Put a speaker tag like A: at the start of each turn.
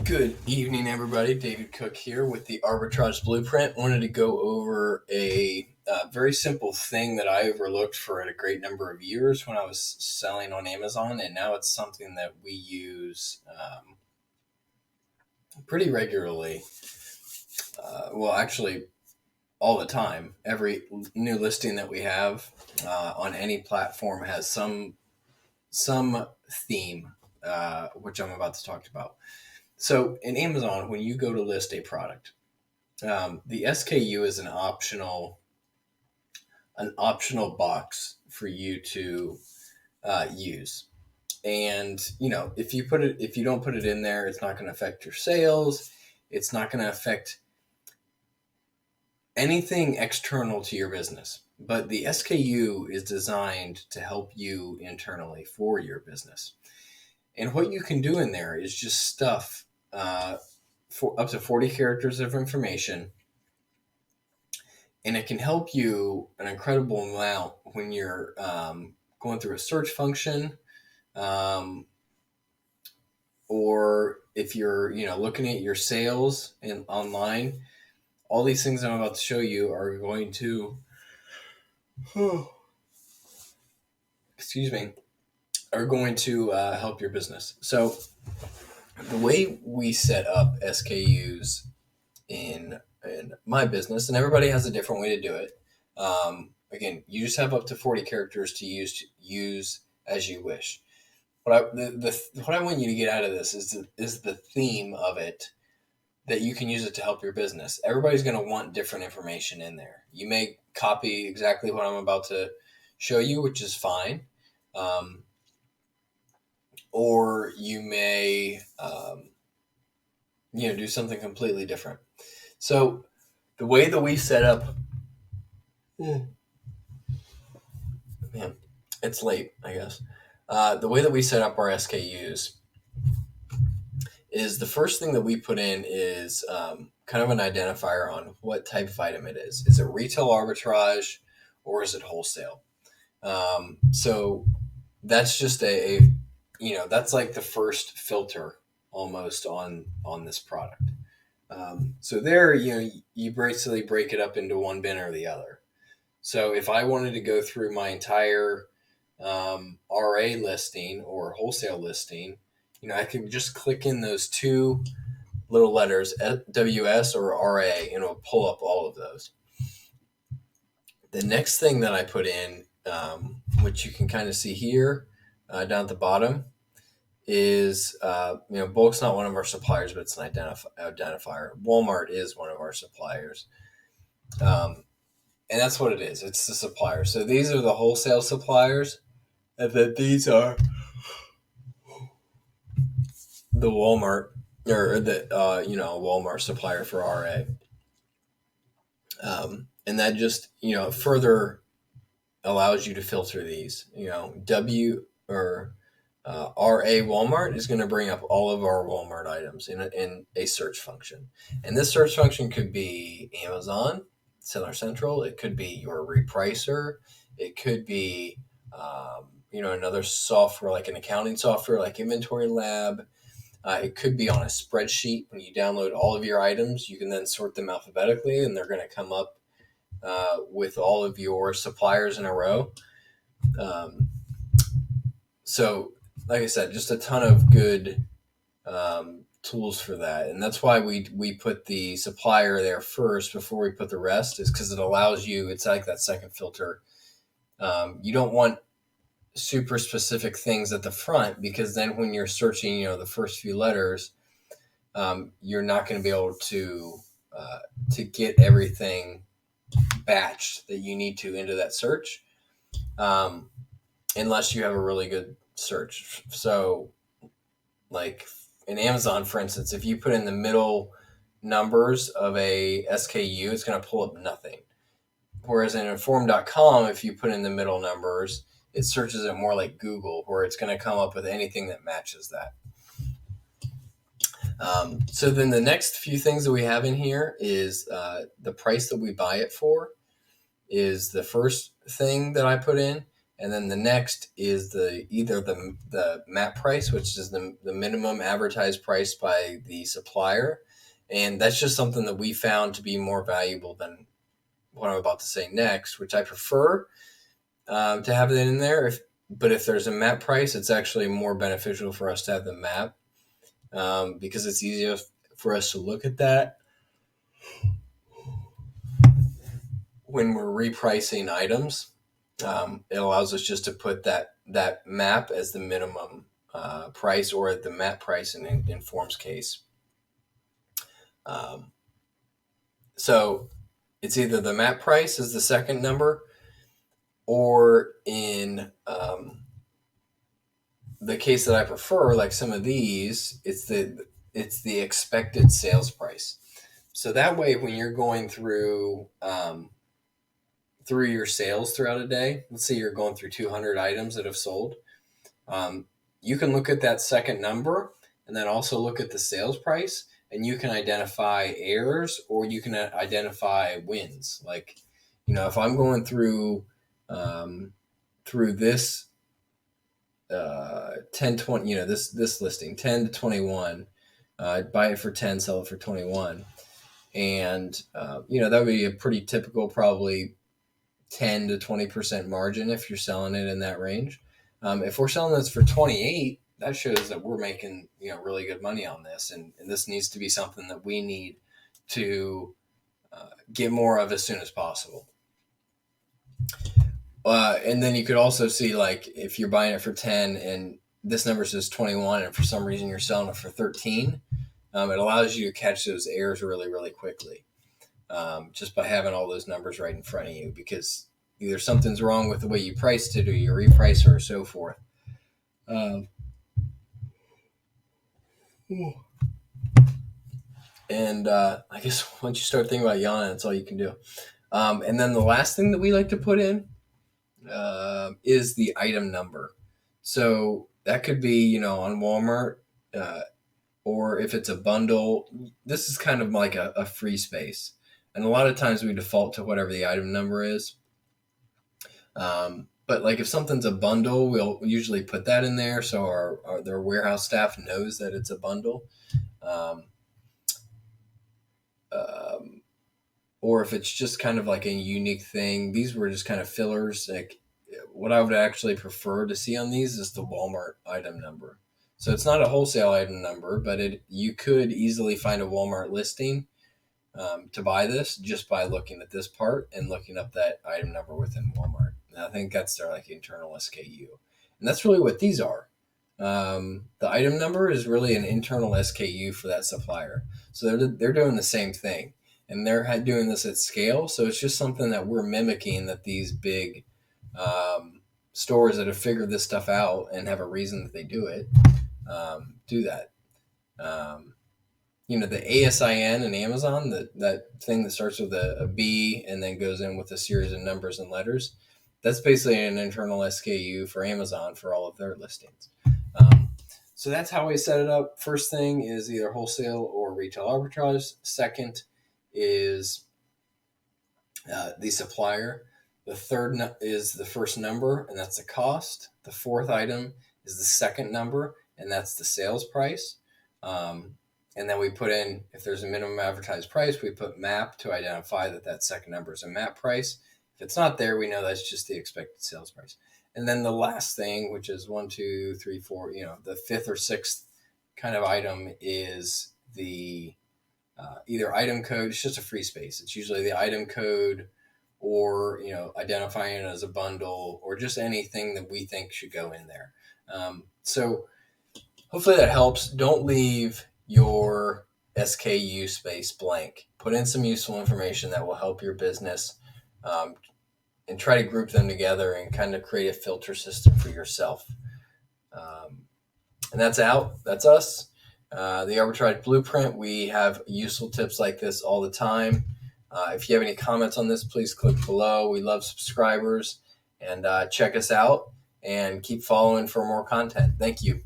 A: Good evening, everybody. David Cook here with the Arbitrage Blueprint. Wanted to go over a very simple thing that I overlooked for a great number of years when I was selling on Amazon, and now it's something that we use pretty regularly. Actually, all the time. Every new listing that we have on any platform has some theme, which I'm about to talk about. So in Amazon, when you go to list a product, the SKU is an optional box for you to use. And if you don't put it in there, it's not going to affect your sales. It's not going to affect anything external to your business. But the SKU is designed to help you internally for your business. And what you can do in there is just stuff for up to 40 characters of information. And it can help you an incredible amount when you're going through a search function, or if you're looking at your sales and online. All these things I'm about to show you are going to, help your business. So the way we set up SKUs in my business, and everybody has a different way to do it. Again, you just have up to 40 characters to use as you wish. What I want you to get out of this is the theme of it, that you can use it to help your business. Everybody's going to want different information in there. You may copy exactly what I'm about to show you, which is fine. Or you may, do something completely different. So the way that we set up, it's late, I guess. The way that we set up our SKUs is the first thing that we put in is kind of an identifier on what type of item it is. Is it retail arbitrage or is it wholesale? So that's just that's like the first filter almost on this product. So there, you basically break it up into one bin or the other. So if I wanted to go through my entire RA listing or wholesale listing, I can just click in those two little letters, WS or RA, and it'll pull up all of those. The next thing that I put in, which you can kind of see here down at the bottom, is bulk's not one of our suppliers, but it's an identifier. Walmart is one of our suppliers, and that's what it is. It's the supplier. So these are the wholesale suppliers, and then these are the Walmart, or the Walmart supplier for RA. And that just further allows you to filter these. W or RA Walmart is going to bring up all of our Walmart items in a search function. And this search function could be Amazon, Seller Central. It could be your repricer. It could be, another software like an accounting software like Inventory Lab. It could be on a spreadsheet. When you download all of your items, you can then sort them alphabetically, and they're going to come up with all of your suppliers in a row. So, like I said, just a ton of good tools for that. And that's why we put the supplier there first before we put the rest, is because it allows you, it's like that second filter. You don't want super specific things at the front, because then when you're searching, the first few letters, you're not going to be able to get everything batched that you need to into that search, unless you have a really good search. So like in Amazon, for instance, if you put in the middle numbers of a SKU, it's going to pull up nothing. Whereas in inform.com, if you put in the middle numbers, it searches it more like Google, where it's going to come up with anything that matches that. So then the next few things that we have in here is the price that we buy it for is the first thing that I put in. And then the next is either the MAP price, which is the minimum advertised price by the supplier. And that's just something that we found to be more valuable than what I'm about to say next, which I prefer to have it in there. But if there's a MAP price, it's actually more beneficial for us to have the MAP because it's easier for us to look at that when we're repricing items. It allows us just to put that MAP as the minimum price, or the MAP price in Form's case. So it's either the MAP price is the second number, or in the case that I prefer, like some of these, it's the expected sales price. So that way, when you're going through your sales throughout a day, let's say you're going through 200 items that have sold, you can look at that second number and then also look at the sales price, and you can identify errors or you can identify wins. Like, if I'm going through this 10, 20, this listing 10 to 21, buy it for 10, sell it for 21. And, that would be a pretty typical, probably 10 to 20% margin if you're selling it in that range. If we're selling this for 28, that shows that we're making, really good money on this. And this needs to be something that we need to get more of as soon as possible. And then you could also see, like, if you're buying it for 10 and this number says 21 and for some reason you're selling it for 13, it allows you to catch those errors really, really quickly, just by having all those numbers right in front of you, because either something's wrong with the way you priced it or your repricer or so forth. And I guess once you start thinking about yawning, that's all you can do. And then the last thing that we like to put in is the item number. So that could be, on Walmart, or if it's a bundle, this is kind of like a free space. And a lot of times we default to whatever the item number is. But like if something's a bundle, we'll usually put that in there so their warehouse staff knows that it's a bundle. Or if it's just kind of like a unique thing, these were just kind of fillers. Like, what I would actually prefer to see on these is the Walmart item number. So it's not a wholesale item number, but you could easily find a Walmart listing to buy this just by looking at this part and looking up that item number within Walmart. And I think that's their internal SKU. And that's really what these are. The item number is really an internal SKU for that supplier. So they're doing the same thing. And they're doing this at scale. So it's just something that we're mimicking, that these big stores that have figured this stuff out and have a reason that they do it, do that. The ASIN in Amazon, that thing that starts with a B and then goes in with a series of numbers and letters, that's basically an internal SKU for Amazon for all of their listings. So that's how we set it up. First thing is either wholesale or retail arbitrage. Second is the supplier. The third is the first number, and that's the cost. The fourth item is the second number, and that's the sales price. And then we put in, if there's a minimum advertised price, we put MAP to identify that second number is a MAP price. If it's not there, we know that's just the expected sales price. And then the last thing, which is 1, 2, 3, 4, the fifth or sixth kind of item is the either item code. It's just a free space. It's usually the item code, or identifying it as a bundle, or just anything that we think should go in there. So hopefully that helps. Don't leave your SKU space blank. Put in some useful information that will help your business, and try to group them together and kind of create a filter system for yourself. And that's us. The Arbitrage Blueprint, we have useful tips like this all the time. If you have any comments on this, please click below. We love subscribers, and check us out and keep following for more content. Thank you.